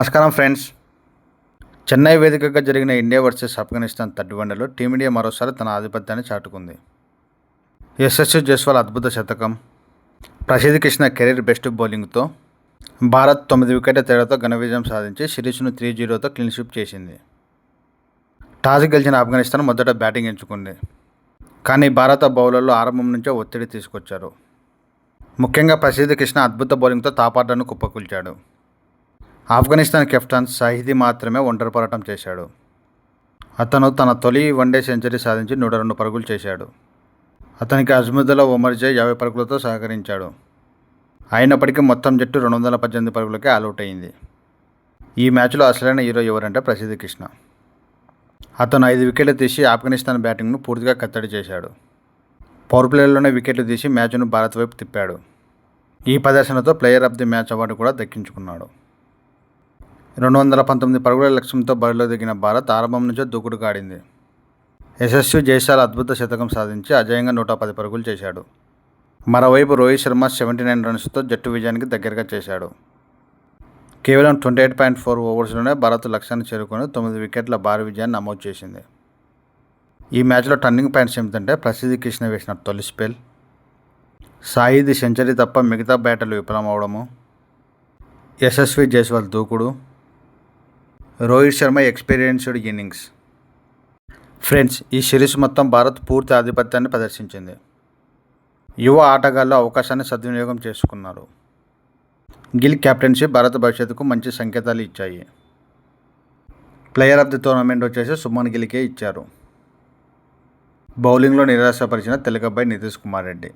నమస్కారం ఫ్రెండ్స్. చెన్నై వేదికగా జరిగిన ఇండియా వర్సెస్ ఆఫ్ఘనిస్తాన్ థర్డ్ వన్డేలో టీమిండియా మరోసారి తన ఆధిపత్యాన్ని చాటుకుంది. యశస్వి జైస్వాల్ అద్భుత శతకం, ప్రసిద్ధ్ కృష్ణ కెరీర్ బెస్ట్ బౌలింగ్తో భారత్ 9 వికెట్ల తేడాతో ఘన విజయం సాధించి సిరీస్ను 3-0తో క్లీన్ స్వీప్ చేసింది. టాస్ గెలిచిన ఆఫ్ఘనిస్తాన్ మొదట బ్యాటింగ్ ఎంచుకుంది. కానీ భారత బౌలర్లు ఆరంభం నుంచే ఒత్తిడి తీసుకొచ్చారు. ముఖ్యంగా ప్రసిద్ధ్ కృష్ణ అద్భుత బౌలింగ్తో తాపాడ్లను కుప్పకూల్చాడు. ఆఫ్ఘనిస్తాన్ కెప్టెన్ షాహిదీ మాత్రమే ఒంటరి పోరాటం చేశాడు. అతను తన తొలి వన్డే సెంచరీ సాధించి 102 పరుగులు చేశాడు. అతనికి అజ్ముదుల్లా ఒమర్జై 50 పరుగులతో సహకరించాడు. అయినప్పటికీ మొత్తం జట్టు 218 పరుగులకే ఆల్అవుట్ అయింది. ఈ మ్యాచ్లో అసలైన హీరో ఎవరంటే ప్రసిద్ధ్ కృష్ణ. అతను 5 వికెట్లు తీసి ఆఫ్ఘనిస్తాన్ బ్యాటింగ్ను పూర్తిగా కట్టడి చేశాడు. పవర్ ప్లేలోనే వికెట్లు తీసి మ్యాచ్ను భారత్ వైపు తిప్పాడు. ఈ ప్రదర్శనతో player of the match award కూడా దక్కించుకున్నాడు. 219 పరుగుల లక్ష్యంతో బరిలో దిగిన భారత్ ఆరంభం నుంచే దూకుడుగా ఆడింది. యశస్వి జైస్వాల్ అద్భుత శతకం సాధించి అజేయంగా 110 పరుగులు చేశాడు. మరోవైపు రోహిత్ శర్మ 79 రన్స్తో జట్టు విజయానికి దగ్గరగా చేశాడు. కేవలం 28.4 ఓవర్స్లోనే భారత్ లక్ష్యాన్ని చేరుకొని 9 వికెట్ల భారీ విజయాన్ని నమోదు చేసింది. ఈ మ్యాచ్లో టర్నింగ్ పాయింట్స్ ఏమిటంటే ప్రసిద్ధ్ కృష్ణ వేసిన తొలి స్పెల్, షాహిదీ సెంచరీ తప్ప మిగతా బ్యాటర్లు విఫలమవడము, యశస్వి జైస్వాల్ దూకుడు, Rohit Sharma experienced innings. Friends, ఈ సిరీస్ మొత్తం భారత్ పూర్తి ఆధిపత్యాన్ని ప్రదర్శించింది. యువ ఆటగాళ్లు అవకాశాన్ని సద్వినియోగం చేసుకున్నారు. గిల్ కెప్టెన్సీ భారత భవిష్యత్తుకు మంచి సంకేతాలు ఇచ్చాయి. ప్లేయర్ ఆఫ్ ది టోర్నమెంట్ వచ్చేసి సుమన్ గిల్కే ఇచ్చారు. బౌలింగ్లో నిరాశపరిచిన తెలుగు అబ్బాయి నితీష్ కుమార్ రెడ్డి.